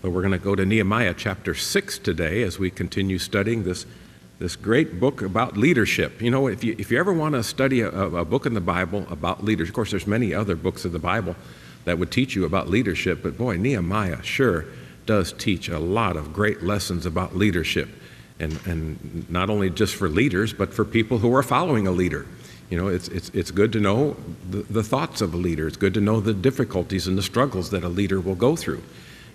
But we're going to go to Nehemiah chapter 6 today as we continue studying this great book about leadership. You know, if you ever want to study a book in the Bible about leadership, of course, there's many other books of the Bible that would teach you about leadership, but boy, Nehemiah sure does teach a lot of great lessons about leadership, and not only just for leaders, but for people who are following a leader. You know, it's good to know the thoughts of a leader. It's good to know the difficulties and the struggles that a leader will go through.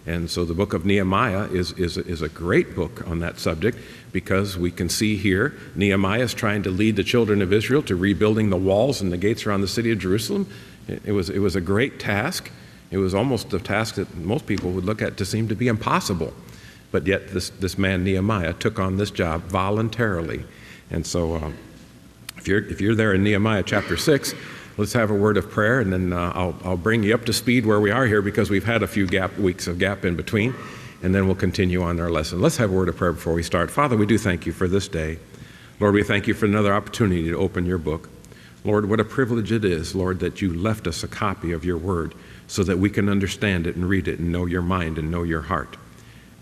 And so the book of Nehemiah is a great book on that subject, because we can see here Nehemiah is trying to lead the children of Israel to rebuilding the walls and the gates around the city of Jerusalem. It was a great task. It was almost a task that most people would look at to seem to be impossible. But yet this man Nehemiah took on this job voluntarily. And so if you're there in Nehemiah chapter 6, let's have a word of prayer, and then I'll bring you up to speed where we are here, because we've had a few weeks of gap in between, and then we'll continue on our lesson. Let's have a word of prayer before we start. Father, we do thank you for this day. Lord, we thank you for another opportunity to open your book. Lord, what a privilege it is, Lord, that you left us a copy of your word so that we can understand it and read it and know your mind and know your heart.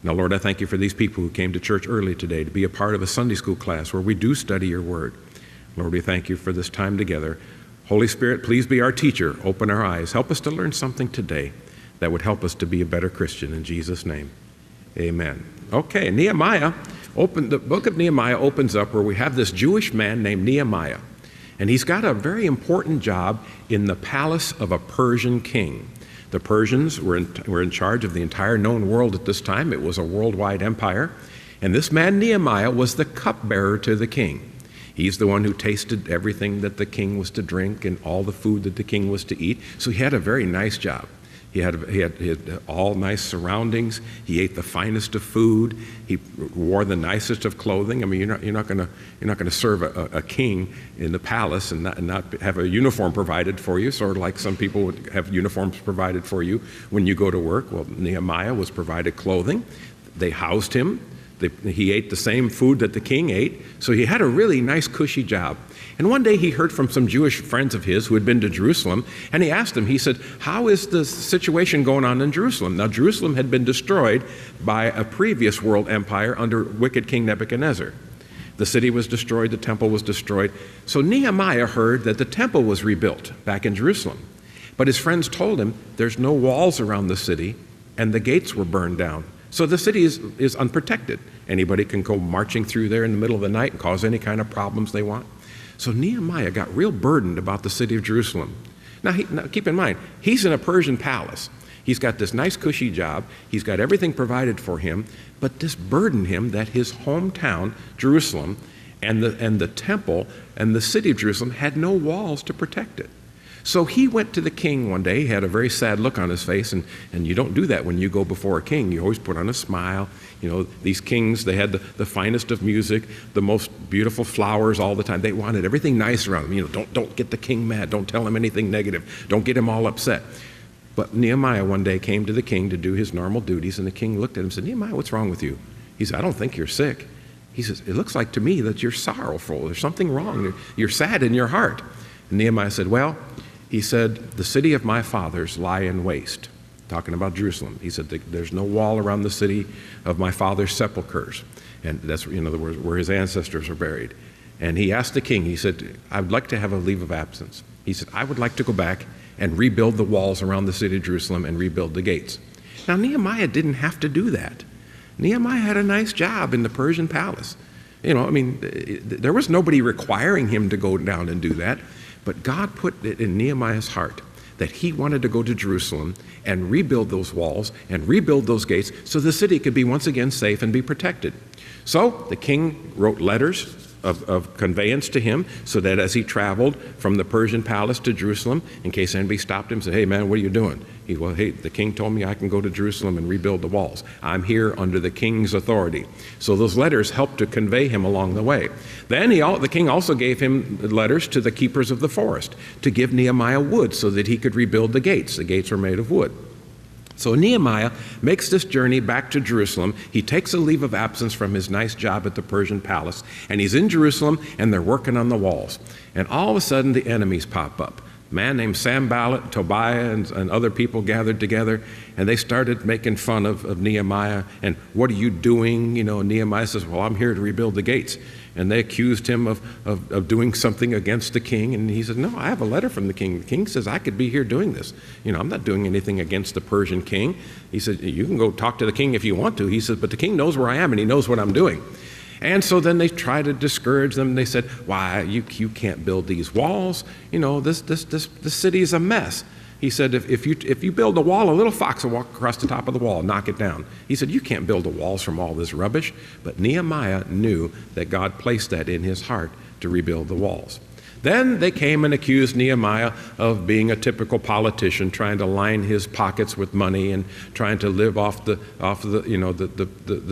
Now, Lord, I thank you for these people who came to church early today to be a part of a Sunday school class where we do study your word. Lord, we thank you for this time together. Holy Spirit, please be our teacher. Open our eyes. Help us to learn something today that would help us to be a better Christian. In Jesus' name, amen. Okay, the book of Nehemiah opens up where we have this Jewish man named Nehemiah. And he's got a very important job in the palace of a Persian king. The Persians were in charge of the entire known world at this time. It was a worldwide empire. And this man Nehemiah was the cupbearer to the king. He's the one who tasted everything that the king was to drink and all the food that the king was to eat. So he had a very nice job. He had all nice surroundings. He ate the finest of food. He wore the nicest of clothing. I mean, you're not going to serve a king in the palace and not have a uniform provided for you, sort of like some people would have uniforms provided for you when you go to work. Well, Nehemiah was provided clothing. They housed him. He ate the same food that the king ate, so he had a really nice, cushy job. And one day he heard from some Jewish friends of his who had been to Jerusalem, and he asked them, he said, how is the situation going on in Jerusalem? Now, Jerusalem had been destroyed by a previous world empire under wicked King Nebuchadnezzar. The city was destroyed, the temple was destroyed. So Nehemiah heard that the temple was rebuilt back in Jerusalem. But his friends told him there's no walls around the city, and the gates were burned down. So the city is unprotected. Anybody can go marching through there in the middle of the night and cause any kind of problems they want. So Nehemiah got real burdened about the city of Jerusalem. Now keep in mind, he's in a Persian palace. He's got this nice cushy job. He's got everything provided for him, but this burdened him that his hometown, Jerusalem, and the temple and the city of Jerusalem had no walls to protect it. So he went to the king one day. He had a very sad look on his face, and you don't do that when you go before a king. You always put on a smile. You know, these kings, they had the finest of music, the most beautiful flowers all the time. They wanted everything nice around them. You know, don't get the king mad. Don't tell him anything negative. Don't get him all upset. But Nehemiah one day came to the king to do his normal duties, and the king looked at him and said, Nehemiah, what's wrong with you? He said, I don't think you're sick. He says, it looks like to me that you're sorrowful. There's something wrong. You're sad in your heart. And Nehemiah said, well, he said, the city of my fathers lie in waste, talking about Jerusalem. He said, there's no wall around the city of my father's sepulchers. And that's, in other words, where his ancestors are buried. And he asked the king, he said, I would like to have a leave of absence. He said, I would like to go back and rebuild the walls around the city of Jerusalem and rebuild the gates. Now, Nehemiah didn't have to do that. Nehemiah had a nice job in the Persian palace. You know, I mean, there was nobody requiring him to go down and do that. But God put it in Nehemiah's heart that he wanted to go to Jerusalem and rebuild those walls and rebuild those gates so the city could be once again safe and be protected. So the king wrote letters of conveyance to him so that as he traveled from the Persian palace to Jerusalem, in case anybody stopped him and said, hey man, what are you doing? Hey, the king told me I can go to Jerusalem and rebuild the walls. I'm here under the king's authority. So those letters helped to convey him along the way. Then the king also gave him letters to the keepers of the forest to give Nehemiah wood so that he could rebuild the gates. The gates were made of wood. So Nehemiah makes this journey back to Jerusalem. He takes a leave of absence from his nice job at the Persian palace, and he's in Jerusalem, and they're working on the walls. And all of a sudden, the enemies pop up. A man named Sanballat, Tobiah, and other people gathered together, and they started making fun of Nehemiah. And what are you doing? And Nehemiah says, well, I'm here to rebuild the gates. And they accused him of doing something against the king. And he said, no, I have a letter from the king. The king says I could be here doing this. I'm not doing anything against the Persian king. He said, you can go talk to the king if you want to. He said, but the king knows where I am and he knows what I'm doing. And so then they tried to discourage them. They said, why, you can't build these walls. This city is a mess. He said, if you build a wall, a little fox will walk across the top of the wall and knock it down. He said, you can't build the walls from all this rubbish. But Nehemiah knew that God placed that in his heart to rebuild the walls. Then they came and accused Nehemiah of being a typical politician, trying to line his pockets with money and trying to live off the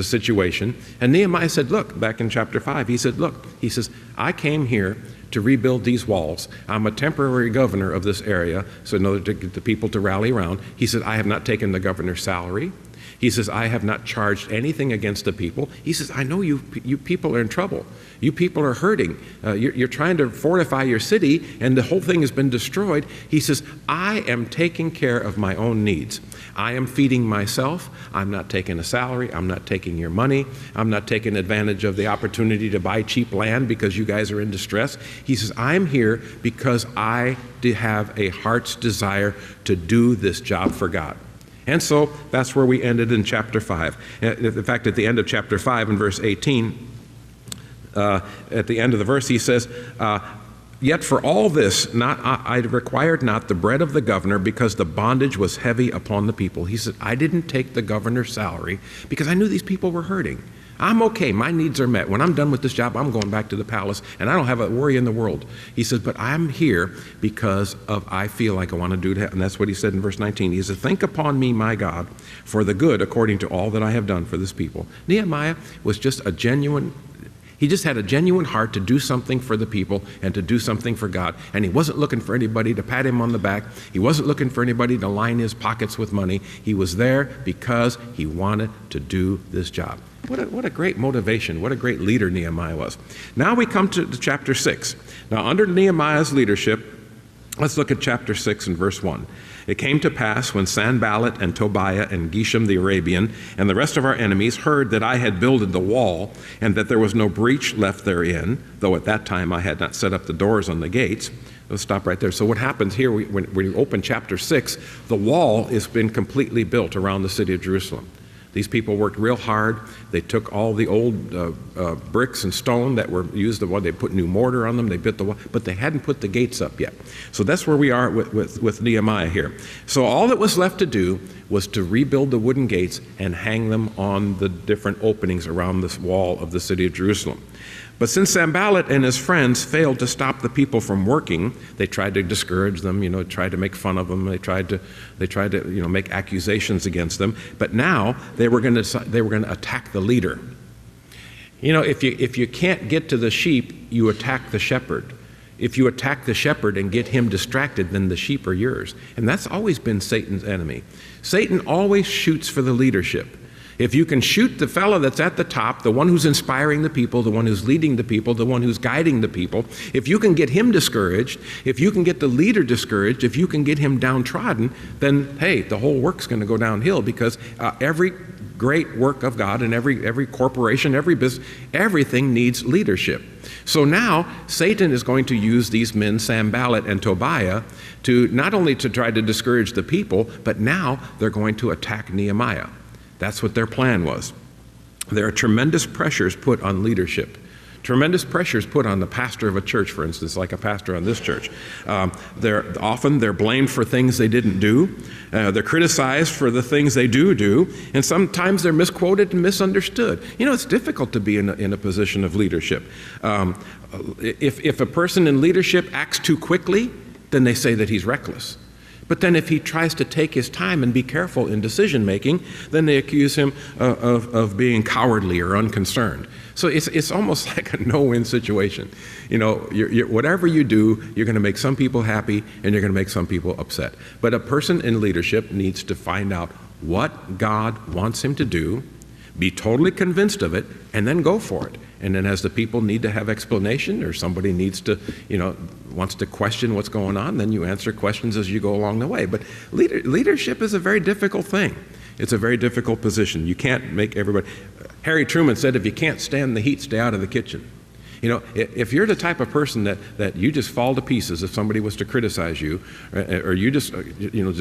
situation. And Nehemiah said, look, back in chapter 5, he says, I came here to rebuild these walls. I'm a temporary governor of this area, so in order to get the people to rally around. He said, I have not taken the governor's salary. He says, I have not charged anything against the people. He says, I know you people are in trouble. You people are hurting. You're trying to fortify your city, and the whole thing has been destroyed. He says, I am taking care of my own needs. I am feeding myself. I'm not taking a salary. I'm not taking your money. I'm not taking advantage of the opportunity to buy cheap land because you guys are in distress. He says, I'm here because I have a heart's desire to do this job for God. And so that's where we ended in chapter 5. In fact, at the end of chapter 5 in verse 18, at the end of the verse, he says, yet for all this, I required not the bread of the governor because the bondage was heavy upon the people. He said, I didn't take the governor's salary because I knew these people were hurting. I'm okay. My needs are met. When I'm done with this job, I'm going back to the palace, and I don't have a worry in the world. He says, but I'm here because I feel like I want to do that. And that's what he said in verse 19. He said, think upon me, my God, for the good according to all that I have done for this people. Nehemiah was just he just had a genuine heart to do something for the people and to do something for God. And he wasn't looking for anybody to pat him on the back. He wasn't looking for anybody to line his pockets with money. He was there because he wanted to do this job. What a great motivation. What a great leader Nehemiah was. Now we come to chapter 6. Now under Nehemiah's leadership, let's look at chapter 6 and verse 1. It came to pass when Sanballat and Tobiah and Geshem the Arabian and the rest of our enemies heard that I had builded the wall and that there was no breach left therein, though at that time I had not set up the doors on the gates. Let's stop right there. So what happens here, when we open chapter 6, the wall has been completely built around the city of Jerusalem. These people worked real hard. They took all the old bricks and stone that were used. They put new mortar on them. They built the wall, but they hadn't put the gates up yet. So that's where we are with Nehemiah here. So all that was left to do was to rebuild the wooden gates and hang them on the different openings around this wall of the city of Jerusalem. But since Sanballat and his friends failed to stop the people from working, they tried to discourage them, tried to make fun of them. They tried to make accusations against them. But now they were going to attack the leader. If you can't get to the sheep, you attack the shepherd. If you attack the shepherd and get him distracted, then the sheep are yours. And that's always been Satan's enemy. Satan always shoots for the leadership. If you can shoot the fellow that's at the top, the one who's inspiring the people, the one who's leading the people, the one who's guiding the people, if you can get him discouraged, if you can get the leader discouraged, if you can get him downtrodden, then, hey, the whole work's going to go downhill because every great work of God and every corporation, every business, everything needs leadership. So now Satan is going to use these men, Sanballat and Tobiah, to not only to try to discourage the people, but now they're going to attack Nehemiah. That's what their plan was. There are tremendous pressures put on leadership. Tremendous pressures put on the pastor of a church, for instance, like a pastor on this church. They're blamed for things they didn't do. They're criticized for the things they do, and sometimes they're misquoted and misunderstood. It's difficult to be in a position of leadership. If a person in leadership acts too quickly, then they say that he's reckless. But then if he tries to take his time and be careful in decision making, then they accuse him of being cowardly or unconcerned. So it's almost like a no-win situation. Whatever you do, you're going to make some people happy and you're going to make some people upset. But a person in leadership needs to find out what God wants him to do, Be totally convinced of it, and then go for it. And then as the people need to have explanation, or somebody needs to, wants to question what's going on, then you answer questions as you go along the way. But leadership is a very difficult thing. It's a very difficult position. You can't make everybody. Harry Truman said, if you can't stand the heat, stay out of the kitchen. If you're the type of person that you just fall to pieces if somebody was to criticize you, or you just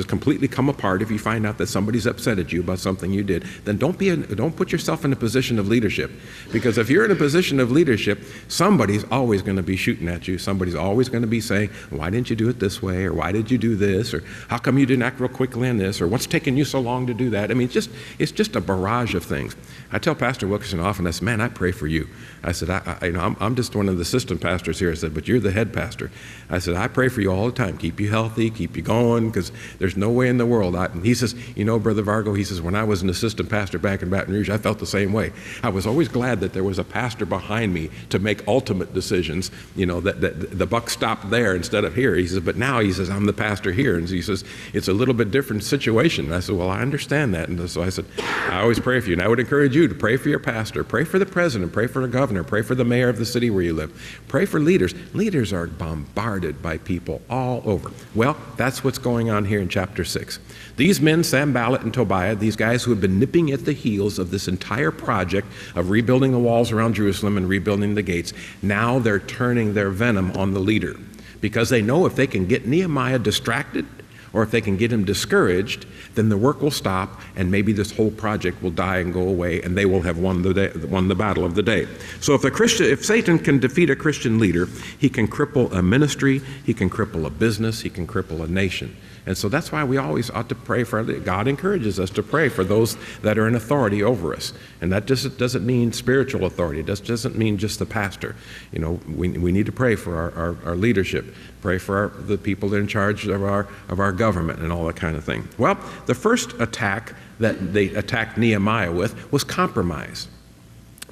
completely come apart if you find out that somebody's upset at you about something you did, then don't put yourself in a position of leadership. Because if you're in a position of leadership, somebody's always going to be shooting at you. Somebody's always going to be saying, why didn't you do it this way? Or why did you do this? Or how come you didn't act real quickly on this? Or what's taking you so long to do that? I mean, it's just a barrage of things. I tell Pastor Wilkerson often, I said, man, I pray for you. I said, I'm just one of the assistant pastors here. I said, but you're the head pastor. I said, I pray for you all the time. Keep you healthy, keep you going, because there's no way in the world. And he says, Brother Vargo, he says, when I was an assistant pastor back in Baton Rouge, I felt the same way. I was always glad that there was a pastor behind me to make ultimate decisions, that the buck stopped there instead of here. He says, but now, he says, I'm the pastor here. And he says, it's a little bit different situation. And I said, well, I understand that. And so I said, I always pray for you. And I would encourage you to pray for your pastor, pray for the president, pray for the governor, pray for the mayor of the city where you live. Pray for leaders. Leaders are bombarded by people all over. Well, that's what's going on here in chapter 6. These men, Sanballat and Tobiah, these guys who have been nipping at the heels of this entire project of rebuilding the walls around Jerusalem and rebuilding the gates, now they're turning their venom on the leader, because they know if they can get Nehemiah distracted, or if they can get him discouraged, then the work will stop, and maybe this whole project will die and go away, and they will have won the battle of the day. So if Satan can defeat a Christian leader, he can cripple a ministry, he can cripple a business, he can cripple a nation. And so that's why we always ought to pray for, God encourages us to pray for those that are in authority over us. And that just doesn't mean spiritual authority. It doesn't mean just the pastor. We need to pray for our leadership, pray for the people that are in charge of our government and all that kind of thing. Well, the first attack that they attacked Nehemiah with was compromise.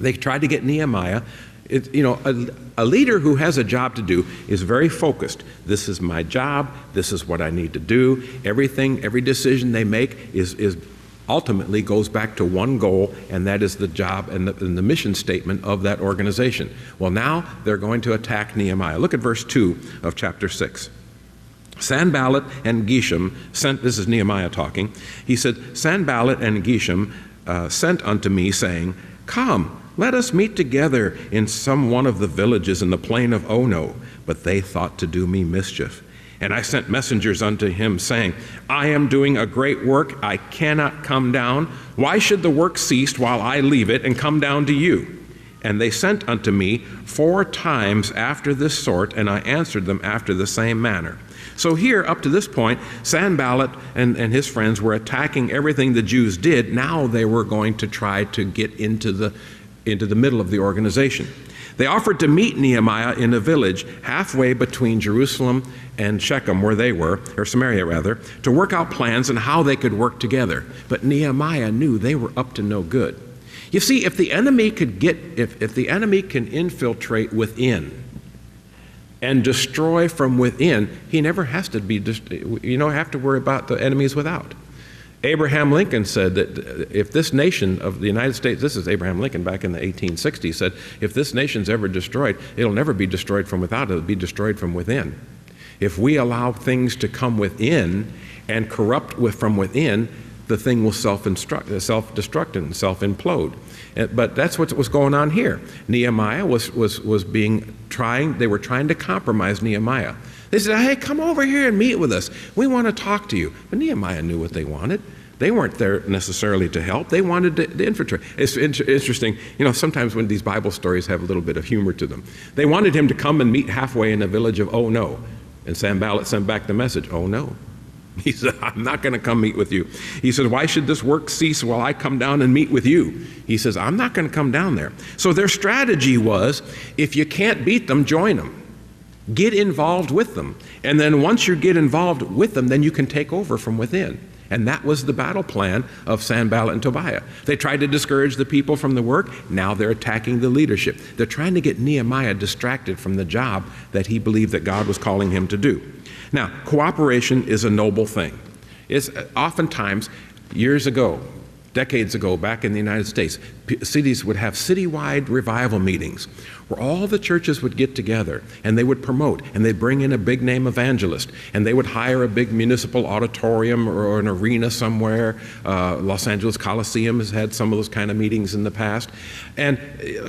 They tried to get Nehemiah. A leader who has a job to do is very focused. This is my job. This is what I need to do. Every decision they make is ultimately goes back to one goal, and that is the job and the mission statement of that organization. Well, now they're going to attack Nehemiah. Look at verse 2 of chapter 6. Sanballat and Geshem sent, this is Nehemiah talking, he said, Sanballat and Geshem sent unto me, saying, Come, let us meet together in some one of the villages in the plain of Ono. But they thought to do me mischief. And I sent messengers unto him, saying, I am doing a great work, I cannot come down. Why should the work cease while I leave it and come down to you? And they sent unto me 4 times after this sort, and I answered them after the same manner. So here, up to this point, Sanballat and his friends were attacking everything the Jews did. Now they were going to try to get into the middle of the organization. They offered to meet Nehemiah in a village halfway between Jerusalem and Shechem, where they were, or Samaria rather, to work out plans on how they could work together. But Nehemiah knew they were up to no good. You see, if the enemy can infiltrate within and destroy from within, he never has to have to worry about the enemies without. Abraham Lincoln said that if this nation of the United States, this is Abraham Lincoln back in the 1860s, said, if this nation's ever destroyed, it'll never be destroyed from without, it'll be destroyed from within. If we allow things to come within and corrupt from within, the thing will self-destruct and self-implode. But that's what was going on here. Nehemiah they were trying to compromise Nehemiah. They said, hey, come over here and meet with us. We want to talk to you. But Nehemiah knew what they wanted. They weren't there necessarily to help. They wanted to infiltrate. It's interesting, sometimes when these Bible stories have a little bit of humor to them. They wanted him to come and meet halfway in the village of Oh No. And Sanballat sent back the message, oh no. He said, I'm not going to come meet with you. He said, why should this work cease while I come down and meet with you? He says, I'm not going to come down there. So their strategy was, if you can't beat them, join them. Get involved with them. And then once you get involved with them, then you can take over from within. And that was the battle plan of Sanballat and Tobiah. They tried to discourage the people from the work. Now they're attacking the leadership. They're trying to get Nehemiah distracted from the job that he believed that God was calling him to do. Now, cooperation is a noble thing. It's oftentimes, years ago, decades ago back in the United States, cities would have citywide revival meetings where all the churches would get together and they would promote, and they'd bring in a big name evangelist, and they would hire a big municipal auditorium or an arena somewhere. Los Angeles Coliseum has had some of those kind of meetings in the past. And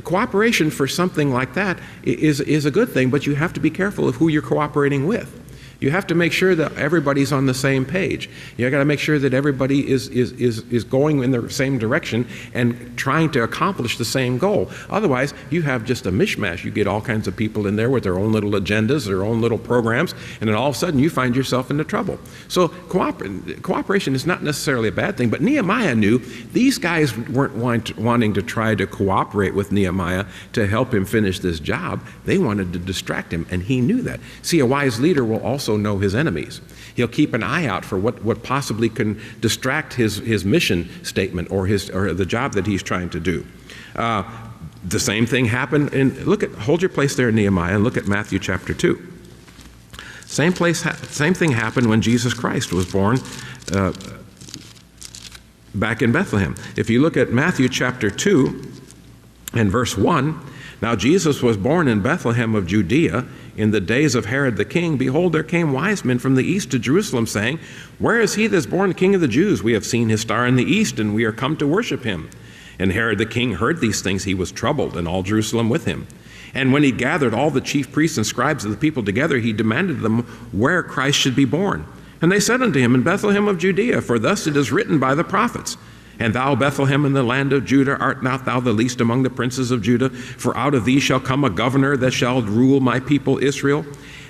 cooperation for something like that is a good thing, but you have to be careful of who you're cooperating with. You have to make sure that everybody's on the same page. You got to make sure that everybody is going in the same direction and trying to accomplish the same goal. Otherwise, you have just a mishmash. You get all kinds of people in there with their own little agendas, their own little programs, and then all of a sudden you find yourself into trouble. So cooperation is not necessarily a bad thing, but Nehemiah knew these guys weren't wanting to try to cooperate with Nehemiah to help him finish this job. They wanted to distract him, and he knew that. See, a wise leader will also know his enemies. He'll keep an eye out for what possibly can distract his mission statement or the job that he's trying to do. The same thing happened hold your place there in Nehemiah and look at Matthew chapter 2. Same thing happened when Jesus Christ was born back in Bethlehem. If you look at Matthew chapter 2 and verse 1, now Jesus was born in Bethlehem of Judea in the days of Herod the king. Behold, there came wise men from the east to Jerusalem, saying, Where is he that is born King of the Jews? We have seen his star in the east, and we are come to worship him. And Herod the king heard these things. He was troubled, and all Jerusalem with him. And when he gathered all the chief priests and scribes of the people together, he demanded of them where Christ should be born. And they said unto him, In Bethlehem of Judea, for thus it is written by the prophets, And thou, Bethlehem, in the land of Judah, art not thou the least among the princes of Judah? For out of thee shall come a governor that shall rule my people Israel.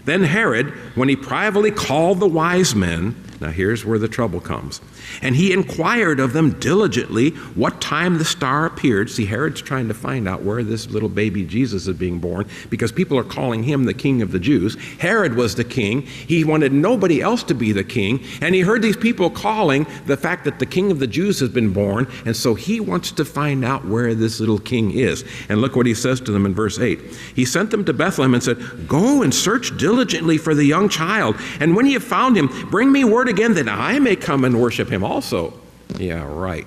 Then Herod, when he privately called the wise men, now here's where the trouble comes, and he inquired of them diligently what time the star appeared. See, Herod's trying to find out where this little baby Jesus is being born because people are calling him the king of the Jews. Herod was the king. He wanted nobody else to be the king, and he heard these people calling the fact that the king of the Jews has been born, and so he wants to find out where this little king is. And look what he says to them in verse 8. He sent them to Bethlehem and said, Go and search diligently for the young child, and when ye have found him, bring me word again that I may come and worship him also. Yeah, right.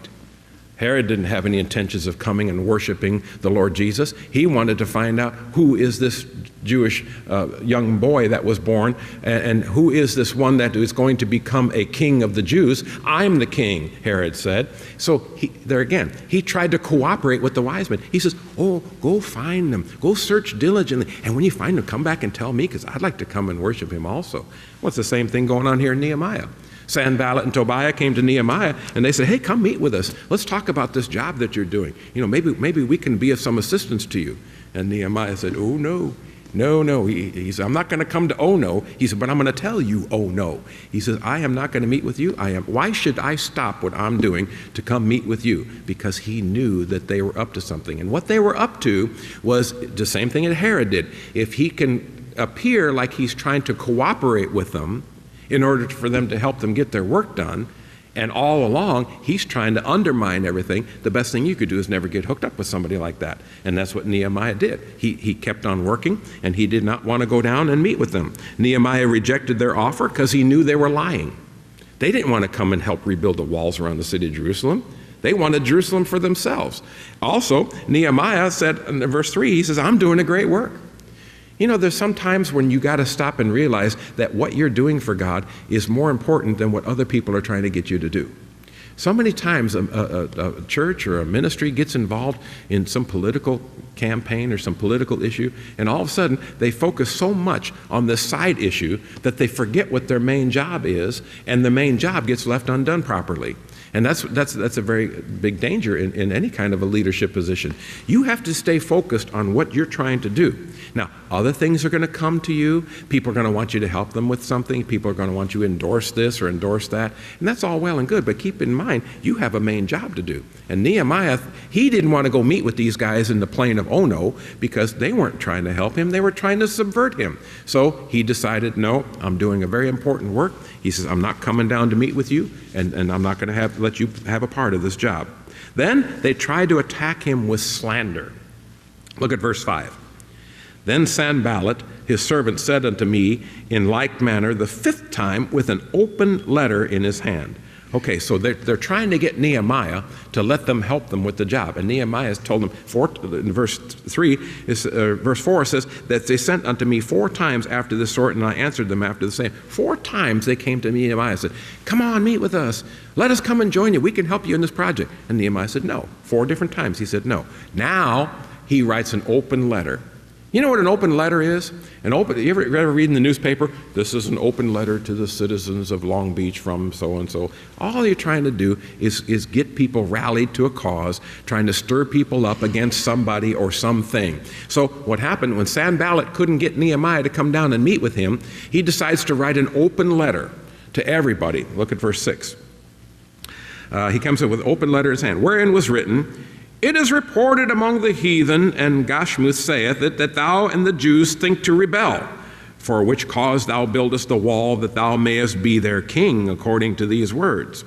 Herod didn't have any intentions of coming and worshiping the Lord Jesus. He wanted to find out who is this Jewish young boy that was born, and who is this one that is going to become a king of the Jews. I'm the king, Herod said. So he tried to cooperate with the wise men. He says, go find them. Go search diligently. And when you find them, come back and tell me, because I'd like to come and worship him also. Well, it's the same thing going on here in Nehemiah. Sanballat and Tobiah came to Nehemiah and they said, Hey, come meet with us. Let's talk about this job that you're doing. Maybe we can be of some assistance to you. And Nehemiah said, Oh, no. No. He said, I'm not going to come to oh no. He said, but I'm going to tell you oh no. He says, I am not going to meet with you. Why should I stop what I'm doing to come meet with you? Because he knew that they were up to something. And what they were up to was the same thing that Herod did. If he can appear like he's trying to cooperate with them in order for them to help them get their work done, and all along, he's trying to undermine everything. The best thing you could do is never get hooked up with somebody like that. And that's what Nehemiah did. He kept on working, and he did not want to go down and meet with them. Nehemiah rejected their offer because he knew they were lying. They didn't want to come and help rebuild the walls around the city of Jerusalem. They wanted Jerusalem for themselves. Also, Nehemiah said in verse 3, he says, I'm doing a great work. There's some times when you got to stop and realize that what you're doing for God is more important than what other people are trying to get you to do. So many times a church or a ministry gets involved in some political campaign or some political issue, and all of a sudden they focus so much on this side issue that they forget what their main job is, and the main job gets left undone properly. And that's a very big danger in any kind of a leadership position. You have to stay focused on what you're trying to do. Now, other things are going to come to you. People are going to want you to help them with something. People are going to want you to endorse this or endorse that. And that's all well and good, but keep in mind, you have a main job to do. And Nehemiah, he didn't want to go meet with these guys in the plain of Ono because they weren't trying to help him. They were trying to subvert him. So he decided, no, I'm doing a very important work. He says, I'm not coming down to meet with you, and I'm not going to let you have a part of this job. Then they tried to attack him with slander. Look at verse 5. Then Sanballat, his servant, said unto me in like manner the fifth time with an open letter in his hand, Okay, so they're trying to get Nehemiah to let them help them with the job. And Nehemiah has told them, in verse 4 says, that they sent unto me 4 times after this sort, and I answered them after the same. 4 times they came to Nehemiah and said, come on, meet with us. Let us come and join you. We can help you in this project. And Nehemiah said no. 4 different times he said no. Now he writes an open letter. You know what an open letter is? You ever read in the newspaper, this is an open letter to the citizens of Long Beach from so-and-so. All you're trying to do is get people rallied to a cause, trying to stir people up against somebody or something. So what happened when Sanballat couldn't get Nehemiah to come down and meet with him, he decides to write an open letter to everybody. Look at verse 6. He comes in with an open letter in his hand, wherein was written, it is reported among the heathen, and Gashmuth saith it, that thou and the Jews think to rebel, for which cause thou buildest the wall, that thou mayest be their king, according to these words.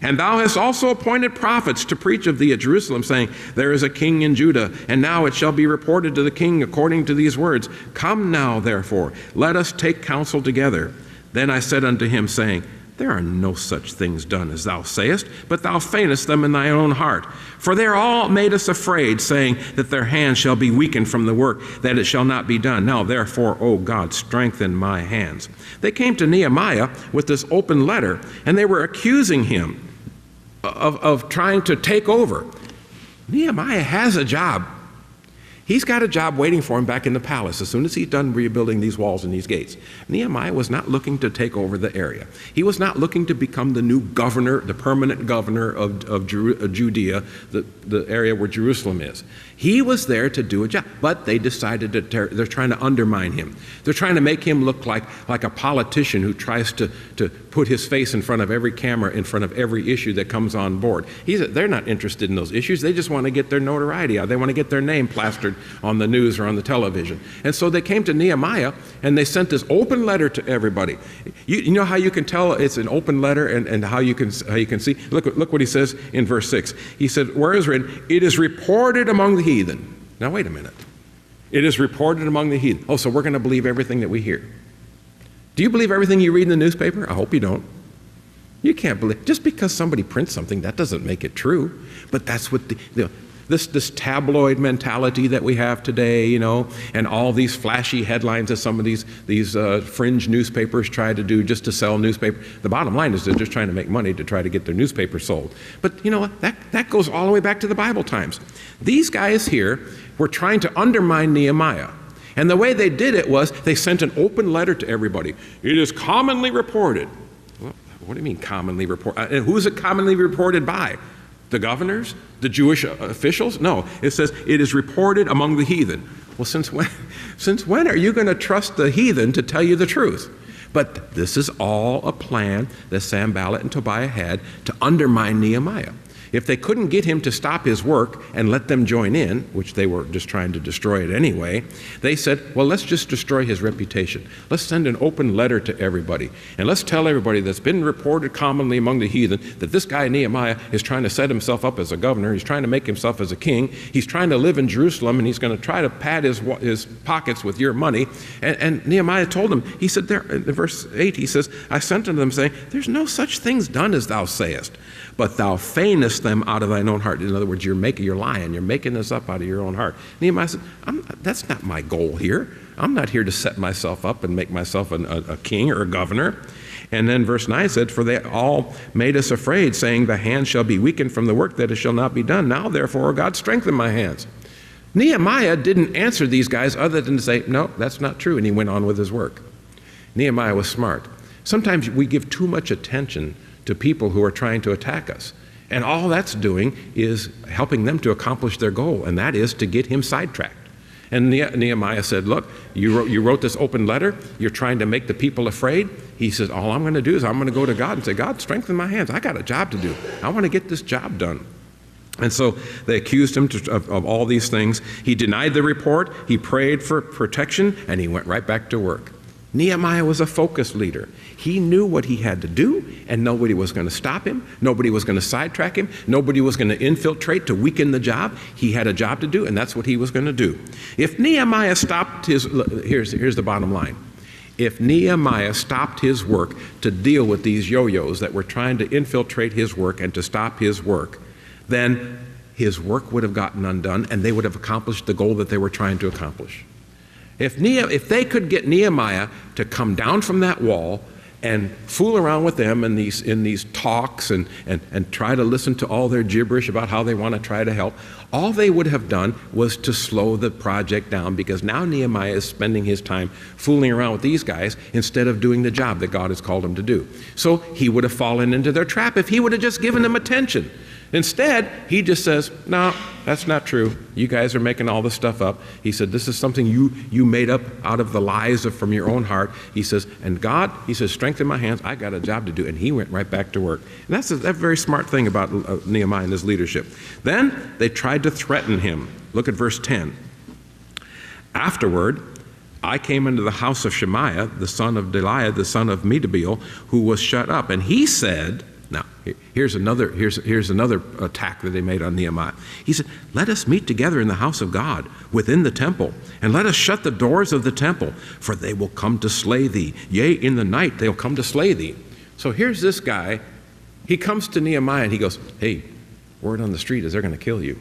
And thou hast also appointed prophets to preach of thee at Jerusalem, saying, there is a king in Judah, and now it shall be reported to the king according to these words. Come now, therefore, let us take counsel together. Then I said unto him, saying, there are no such things done as thou sayest, but thou feignest them in thine own heart. For they are all made us afraid, saying that their hands shall be weakened from the work, that it shall not be done. Now therefore, O God, strengthen my hands. They came to Nehemiah with this open letter, and they were accusing him of trying to take over. Nehemiah has a job. He's got a job waiting for him back in the palace as soon as he's done rebuilding these walls and these gates. Nehemiah was not looking to take over the area. He was not looking to become the new governor, the permanent governor of Judea, the area where Jerusalem is. He was there to do a job, but they decided they're trying to undermine him. They're trying to make him look like a politician who tries to put his face in front of every camera, in front of every issue that comes on board. They're not interested in those issues. They just want to get their notoriety out. They want to get their name plastered on the news or on the television. And so they came to Nehemiah and they sent this open letter to everybody. You know how you can tell it's an open letter and how you can see? Look what he says in verse 6. He said, where is written, it is reported among the heathen. Now wait a minute. It is reported among the heathen. Oh, so we're going to believe everything that we hear. Do you believe everything you read in the newspaper? I hope you don't. You can't believe. Just because somebody prints something, that doesn't make it true. But that's what this tabloid mentality that we have today, and all these flashy headlines that some of these fringe newspapers try to do just to sell newspaper. The bottom line is they're just trying to make money to try to get their newspaper sold. But you know what? That goes all the way back to the Bible times. These guys here were trying to undermine Nehemiah. And the way they did it was they sent an open letter to everybody. It is commonly reported. Well, what do you mean commonly reported? And who is it commonly reported by? The governors? The Jewish officials? No, it says it is reported among the heathen. Well, since when are you going to trust the heathen to tell you the truth? But this is all a plan that Sanballat and Tobiah had to undermine Nehemiah. If they couldn't get him to stop his work and let them join in, which they were just trying to destroy it anyway, they said, well, let's just destroy his reputation. Let's send an open letter to everybody. And let's tell everybody that's been reported commonly among the heathen that this guy Nehemiah is trying to set himself up as a governor. He's trying to make himself as a king. He's trying to live in Jerusalem, and he's going to try to pad his pockets with your money. And Nehemiah told him, he said there in verse 8, he says, I sent unto them saying, there's no such things done as thou sayest, but thou feignest them out of thine own heart. In other words, you're lying. You're making this up out of your own heart. Nehemiah said, that's not my goal here. I'm not here to set myself up and make myself a king or a governor. And then verse 9 said, for they all made us afraid, saying, the hand shall be weakened from the work, that it shall not be done. Now, therefore, God, strengthen my hands. Nehemiah didn't answer these guys other than to say, no, that's not true. And he went on with his work. Nehemiah was smart. Sometimes we give too much attention to people who are trying to attack us. And all that's doing is helping them to accomplish their goal, and that is to get him sidetracked. And Nehemiah said, look, you wrote this open letter. You're trying to make the people afraid. He says, all I'm going to do is I'm going to go to God and say, God, strengthen my hands. I got a job to do. I want to get this job done. And so they accused him of all these things. He denied the report. He prayed for protection, and he went right back to work. Nehemiah was a focused leader. He knew what he had to do, and nobody was going to stop him. Nobody was going to sidetrack him. Nobody was going to infiltrate to weaken the job. He had a job to do, and that's what he was going to do. If Nehemiah stopped here's the bottom line. If Nehemiah stopped his work to deal with these yo-yos that were trying to infiltrate his work and to stop his work, then his work would have gotten undone and they would have accomplished the goal that they were trying to accomplish. If they could get Nehemiah to come down from that wall and fool around with them in these talks and try to listen to all their gibberish about how they want to try to help, all they would have done was to slow the project down, because now Nehemiah is spending his time fooling around with these guys instead of doing the job that God has called him to do. So he would have fallen into their trap if he would have just given them attention. Instead, he just says, no, that's not true. You guys are making all this stuff up. He said, this is something you made up out of the lies from your own heart. He says, and God, he says, strengthen my hands. I got a job to do. And he went right back to work. And that's a very smart thing about Nehemiah and his leadership. Then they tried to threaten him. Look at verse 10. Afterward, I came into the house of Shemaiah, the son of Delaiah, the son of Medabil, who was shut up. And he said, now, here's another attack that they made on Nehemiah. He said, let us meet together in the house of God within the temple, and let us shut the doors of the temple, for they will come to slay thee. Yea, in the night they'll come to slay thee. So here's this guy. He comes to Nehemiah and he goes, hey, word on the street is they're going to kill you.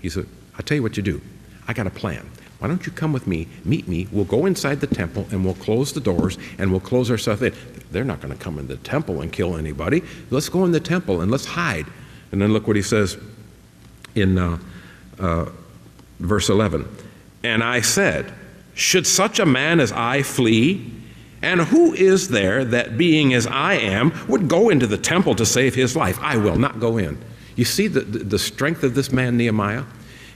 He said, I'll tell you what you do. I got a plan. Why don't you come with me, meet me, we'll go inside the temple and we'll close the doors and we'll close ourselves in. They're not going to come in the temple and kill anybody. Let's go in the temple and let's hide. And then look what he says in verse 11. And I said, should such a man as I flee? And who is there that, being as I am, would go into the temple to save his life? I will not go in. You see the strength of this man, Nehemiah?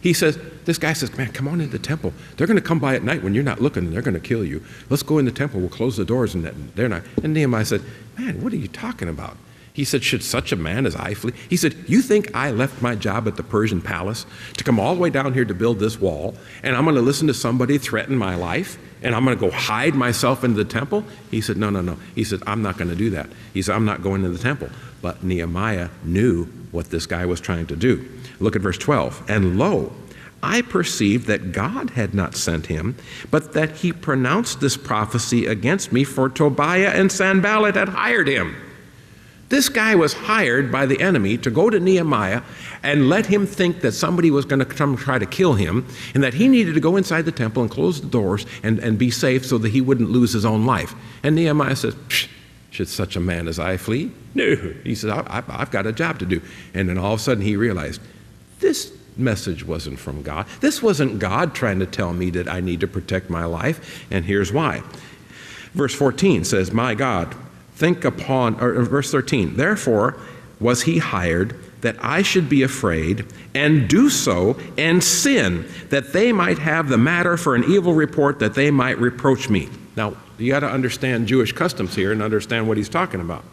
He says, this guy says, man, come on into the temple. They're going to come by at night when you're not looking, and they're going to kill you. Let's go in the temple. We'll close the doors, and they're not. And Nehemiah said, man, what are you talking about? He said, should such a man as I flee? He said, you think I left my job at the Persian palace to come all the way down here to build this wall, and I'm going to listen to somebody threaten my life, and I'm going to go hide myself into the temple? He said, no. He said, I'm not going to do that. He said, I'm not going to the temple. But Nehemiah knew what this guy was trying to do. Look at verse 12. And lo, I perceived that God had not sent him, but that he pronounced this prophecy against me, for Tobiah and Sanballat had hired him. This guy was hired by the enemy to go to Nehemiah and let him think that somebody was going to come try to kill him, and that he needed to go inside the temple and close the doors and be safe so that he wouldn't lose his own life. And Nehemiah says, should such a man as I flee? No. He says, I've got a job to do. And then all of a sudden he realized, this message wasn't from God. This wasn't God trying to tell me that I need to protect my life, and here's why. Verse 14 says, my God, verse 13, therefore was he hired that I should be afraid and do so and sin, that they might have the matter for an evil report, that they might reproach me. Now, you got to understand Jewish customs here and understand what he's talking about.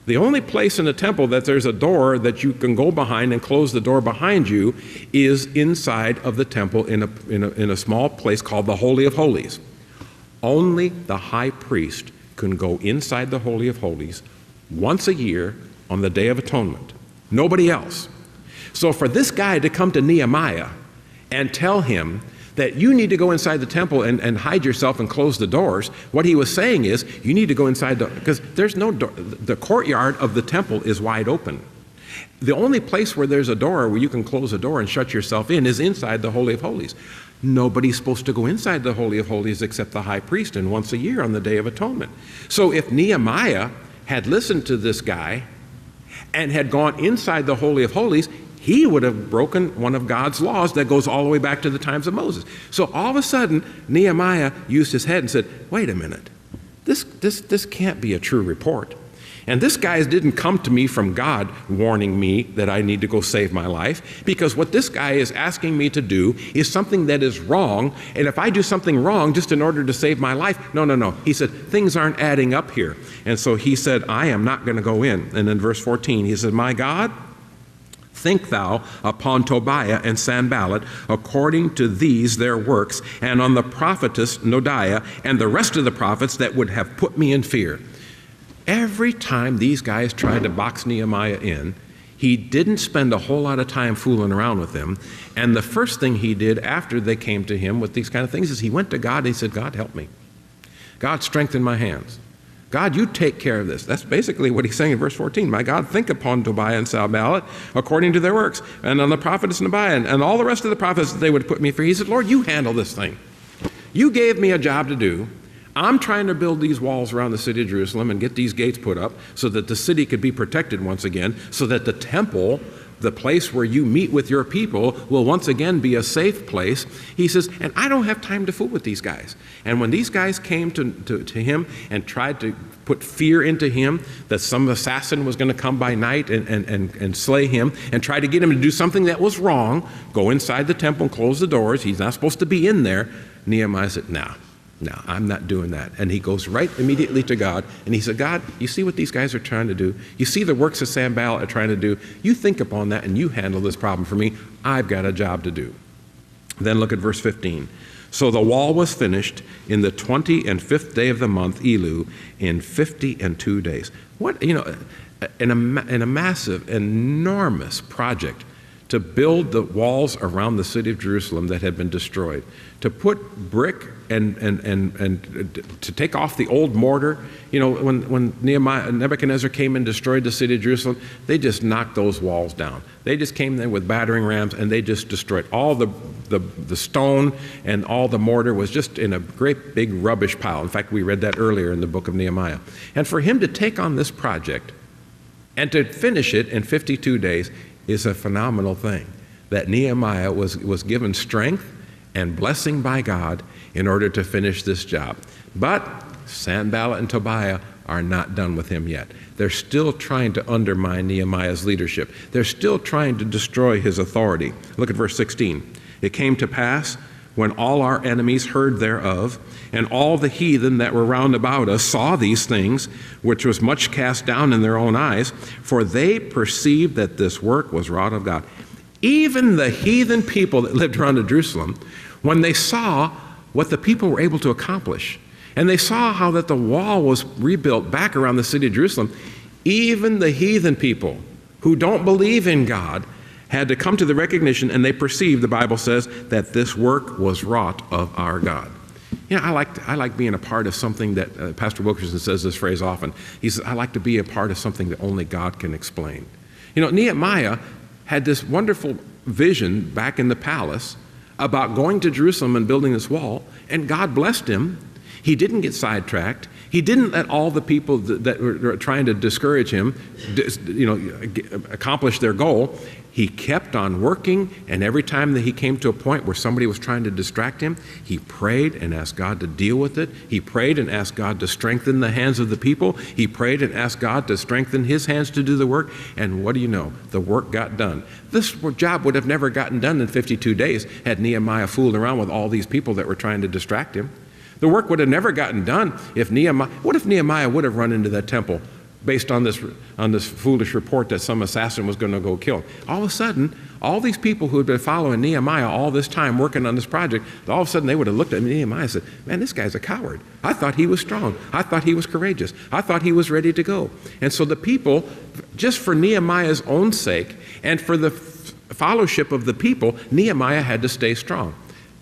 The only place in the temple that there's a door that you can go behind and close the door behind you is inside of the temple in a small place called the Holy of Holies. Only the high priest can go inside the Holy of Holies once a year on the Day of Atonement. Nobody else. So for this guy to come to Nehemiah and tell him that you need to go inside the temple and hide yourself and close the doors, what he was saying is, you need to go inside because there's no door. The courtyard of the temple is wide open. The only place where there's a door where you can close a door and shut yourself in is inside the Holy of Holies. Nobody's supposed to go inside the Holy of Holies except the high priest, and once a year on the Day of Atonement. So if Nehemiah had listened to this guy and had gone inside the Holy of Holies, he would have broken one of God's laws that goes all the way back to the times of Moses. So all of a sudden, Nehemiah used his head and said, wait a minute, this can't be a true report. And this guy didn't come to me from God warning me that I need to go save my life, because what this guy is asking me to do is something that is wrong, and if I do something wrong just in order to save my life, no. He said, things aren't adding up here. And so he said, I am not going to go in. And in verse 14, he said, my God, think thou upon Tobiah and Sanballat according to these their works, and on the prophetess Noadiah and the rest of the prophets that would have put me in fear. Every time these guys tried to box Nehemiah in, he didn't spend a whole lot of time fooling around with them. And the first thing he did after they came to him with these kind of things is he went to God and he said, God, help me. God, strengthen my hands. God, you take care of this. That's basically what he's saying in verse 14. My God, think upon Tobiah and Sanballat according to their works, and on the prophets Nehemiah and all the rest of the prophets that they would put me free. He said, Lord, you handle this thing. You gave me a job to do. I'm trying to build these walls around the city of Jerusalem and get these gates put up so that the city could be protected once again, so that the temple, the place where you meet with your people, will once again be a safe place. He says, and I don't have time to fool with these guys. And when these guys came to him and tried to put fear into him that some assassin was going to come by night and slay him and try to get him to do something that was wrong, go inside the temple and close the doors, he's not supposed to be in there, Nehemiah said, no, I'm not doing that. And he goes right immediately to God, and he said, God, you see what these guys are trying to do? You see the works of Sanballat are trying to do? You think upon that, and you handle this problem for me. I've got a job to do. Then look at verse 15. So the wall was finished in the 25th day of the month, Elul, in 52 days. What, in a massive, enormous project to build the walls around the city of Jerusalem that had been destroyed, to put brick and to take off the old mortar. When Nebuchadnezzar came and destroyed the city of Jerusalem, they just knocked those walls down. They just came there with battering rams and they just destroyed all the stone, and all the mortar was just in a great big rubbish pile. In fact, we read that earlier in the book of Nehemiah. And for him to take on this project and to finish it in 52 days is a phenomenal thing. That Nehemiah was given strength and blessing by God in order to finish this job. But Sanballat and Tobiah are not done with him yet. They're still trying to undermine Nehemiah's leadership. They're still trying to destroy his authority. Look at verse 16. It came to pass, when all our enemies heard thereof, and all the heathen that were round about us saw these things, which was much cast down in their own eyes, for they perceived that this work was wrought of God. Even the heathen people that lived around Jerusalem, when they saw what the people were able to accomplish, and they saw how that the wall was rebuilt back around the city of Jerusalem, even the heathen people who don't believe in God had to come to the recognition, and they perceived, the Bible says, that this work was wrought of our God. I like being a part of something that, Pastor Wilkerson says this phrase often. He says, I like to be a part of something that only God can explain. Nehemiah had this wonderful vision back in the palace about going to Jerusalem and building this wall, and God blessed him. He didn't get sidetracked. He didn't let all the people that were trying to discourage him, accomplish their goal. He kept on working, and every time that he came to a point where somebody was trying to distract him, he prayed and asked God to deal with it. He prayed and asked God to strengthen the hands of the people. He prayed and asked God to strengthen his hands to do the work. And what do you know? The work got done. This job would have never gotten done in 52 days had Nehemiah fooled around with all these people that were trying to distract him. The work would have never gotten done if Nehemiah would have run into that temple based on this foolish report that some assassin was going to go kill. All of a sudden, all these people who had been following Nehemiah all this time working on this project, all of a sudden they would have looked at Nehemiah and said, man, this guy's a coward. I thought he was strong. I thought he was courageous. I thought he was ready to go. And so the people, just for Nehemiah's own sake and for the fellowship of the people, Nehemiah had to stay strong.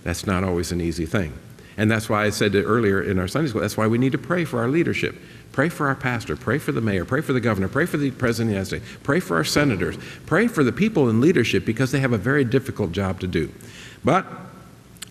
That's not always an easy thing. And that's why I said it earlier in our Sunday school, that's why we need to pray for our leadership. Pray for our pastor, pray for the mayor, pray for the governor, pray for the president of the United States, pray for our senators, pray for the people in leadership because they have a very difficult job to do. But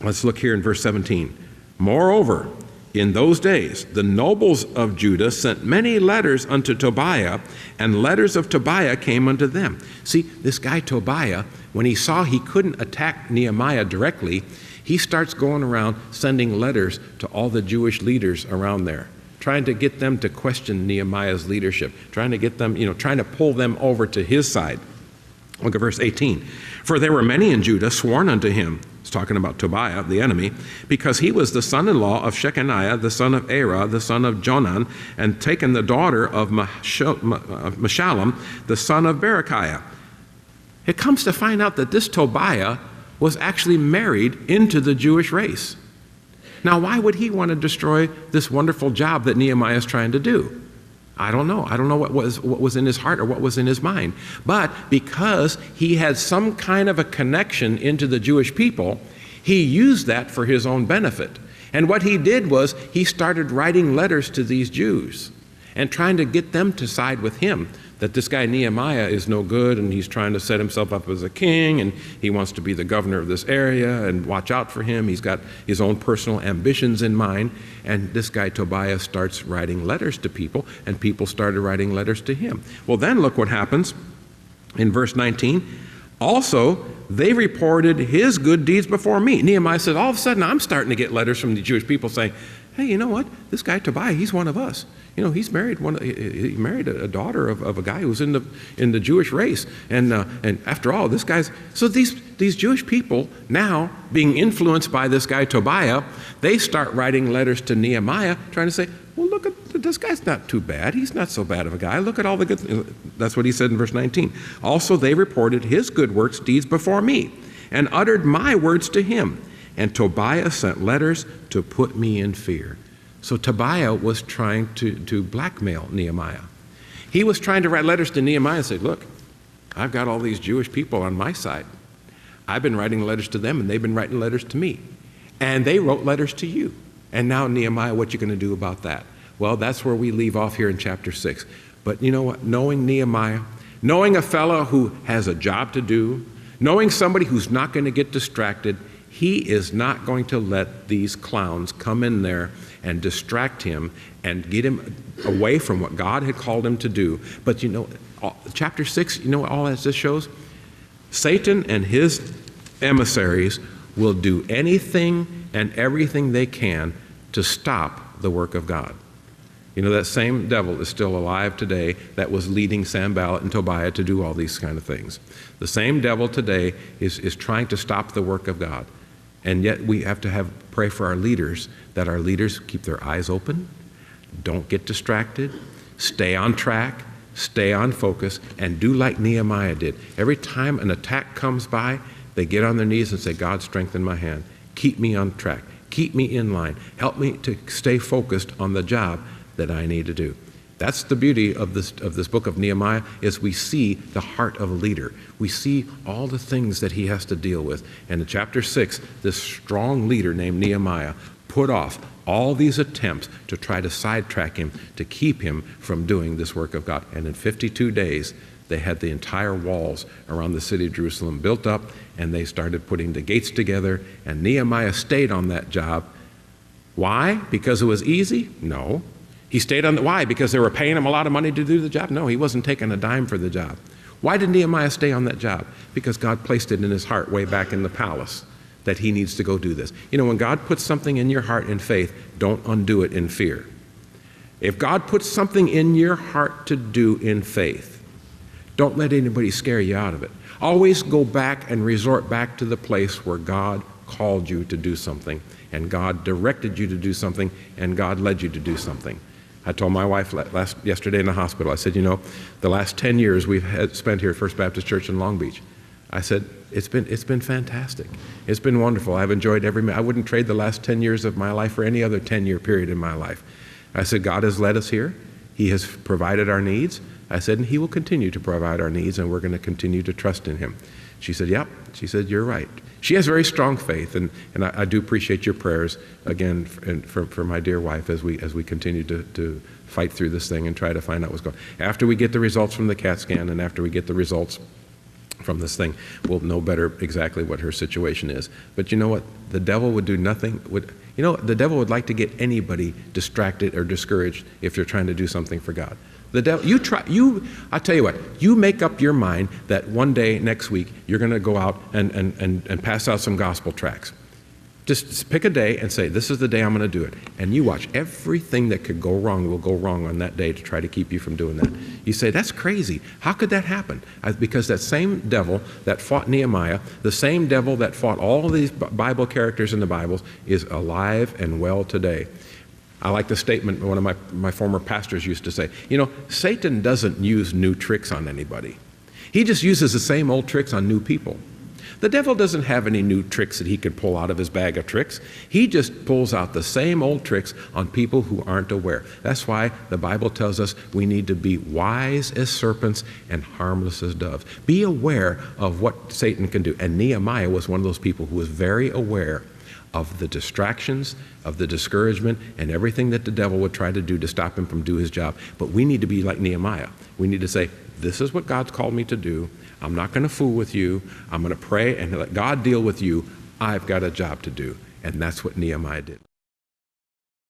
let's look here in verse 17. Moreover, in those days, the nobles of Judah sent many letters unto Tobiah, and letters of Tobiah came unto them. See, this guy Tobiah, when he saw he couldn't attack Nehemiah directly, he starts going around sending letters to all the Jewish leaders around there, trying to get them to question Nehemiah's leadership, trying to get them, trying to pull them over to his side. Look at verse 18. For there were many in Judah sworn unto him, it's talking about Tobiah, the enemy, because he was the son-in-law of Shechaniah, the son of Arah, the son of Jonan, and taken the daughter of Meshullam, the son of Berechiah. It comes to find out that this Tobiah was actually married into the Jewish race. Now, why would he want to destroy this wonderful job that Nehemiah is trying to do? I don't know. I don't know what was in his heart or what was in his mind. But because he had some kind of a connection into the Jewish people, he used that for his own benefit. And what he did was he started writing letters to these Jews and trying to get them to side with him, that this guy Nehemiah is no good and he's trying to set himself up as a king and he wants to be the governor of this area and watch out for him. He's got his own personal ambitions in mind. And this guy Tobiah starts writing letters to people, and people started writing letters to him. Well, then look what happens in verse 19. Also, they reported his good deeds before me. Nehemiah said, all of a sudden, I'm starting to get letters from the Jewish people saying, hey, you know what? This guy Tobiah, he's one of us. You know, he married a daughter of a guy who was in the Jewish race. And after all, this guy's, so these Jewish people now being influenced by this guy Tobiah, they start writing letters to Nehemiah trying to say, well, look at, this guy's not too bad. He's not so bad of a guy. Look at all the good, that's what he said in verse 19. Also, they reported his good works, deeds before me, and uttered my words to him. And Tobiah sent letters to put me in fear. So Tobiah was trying to blackmail Nehemiah. He was trying to write letters to Nehemiah and say, look, I've got all these Jewish people on my side. I've been writing letters to them, and they've been writing letters to me. And they wrote letters to you. And now, Nehemiah, what you going to do about that? Well, that's where we leave off here in chapter 6. But you know what? Knowing Nehemiah, knowing a fellow who has a job to do, knowing somebody who's not going to get distracted, he is not going to let these clowns come in there and distract him and get him away from what God had called him to do. But you know, chapter 6, you know what all this shows? Satan and his emissaries will do anything and everything they can to stop the work of God. You know, that same devil is still alive today that was leading Sanballat and Tobiah to do all these kind of things. The same devil today is trying to stop the work of God. And yet we have to pray for our leaders, that our leaders keep their eyes open, don't get distracted, stay on track, stay on focus, and do like Nehemiah did. Every time an attack comes by, they get on their knees and say, God, strengthen my hand. Keep me on track. Keep me in line. Help me to stay focused on the job that I need to do. That's the beauty of this book of Nehemiah, is we see the heart of a leader. We see all the things that he has to deal with. And in chapter 6, this strong leader named Nehemiah put off all these attempts to try to sidetrack him, to keep him from doing this work of God. And in 52 days, they had the entire walls around the city of Jerusalem built up, and they started putting the gates together, and Nehemiah stayed on that job. Why? Because it was easy? No. He stayed on why? Because they were paying him a lot of money to do the job? No, he wasn't taking a dime for the job. Why did Nehemiah stay on that job? Because God placed it in his heart way back in the palace that he needs to go do this. You know, when God puts something in your heart in faith, don't undo it in fear. If God puts something in your heart to do in faith, don't let anybody scare you out of it. Always go back and resort back to the place where God called you to do something, and God directed you to do something, and God led you to do something. I told my wife yesterday in the hospital, I said, you know, the last 10 years we've spent here at First Baptist Church in Long Beach, I said, it's been fantastic. It's been wonderful. I've enjoyed every minute. I wouldn't trade the last 10 years of my life for any other 10-year period in my life. I said, God has led us here. He has provided our needs. I said, and he will continue to provide our needs, and we're going to continue to trust in him. She said, yep. She said, you're right. She has very strong faith, and I do appreciate your prayers, again, for my dear wife as we continue to fight through this thing and try to find out what's going on. After we get the results from the CAT scan and after we get the results from this thing, we'll know better exactly what her situation is. But you know what? The devil would do nothing. The devil would like to get anybody distracted or discouraged if you're trying to do something for God. The devil, I tell you what, you make up your mind that one day next week you're going to go out and pass out some gospel tracts. Just pick a day and say, this is the day I'm going to do it. And you watch, everything that could go wrong will go wrong on that day to try to keep you from doing that. You say, that's crazy. How could that happen? Because that same devil that fought Nehemiah, the same devil that fought all of these Bible characters in the Bibles, is alive and well today. I like the statement one of my former pastors used to say, you know, Satan doesn't use new tricks on anybody. He just uses the same old tricks on new people. The devil doesn't have any new tricks that he can pull out of his bag of tricks. He just pulls out the same old tricks on people who aren't aware. That's why the Bible tells us we need to be wise as serpents and harmless as doves. Be aware of what Satan can do. And Nehemiah was one of those people who was very aware of the distractions, of the discouragement, and everything that the devil would try to do to stop him from doing his job. But we need to be like Nehemiah. We need to say, this is what God's called me to do. I'm not going to fool with you. I'm going to pray and let God deal with you. I've got a job to do. And that's what Nehemiah did.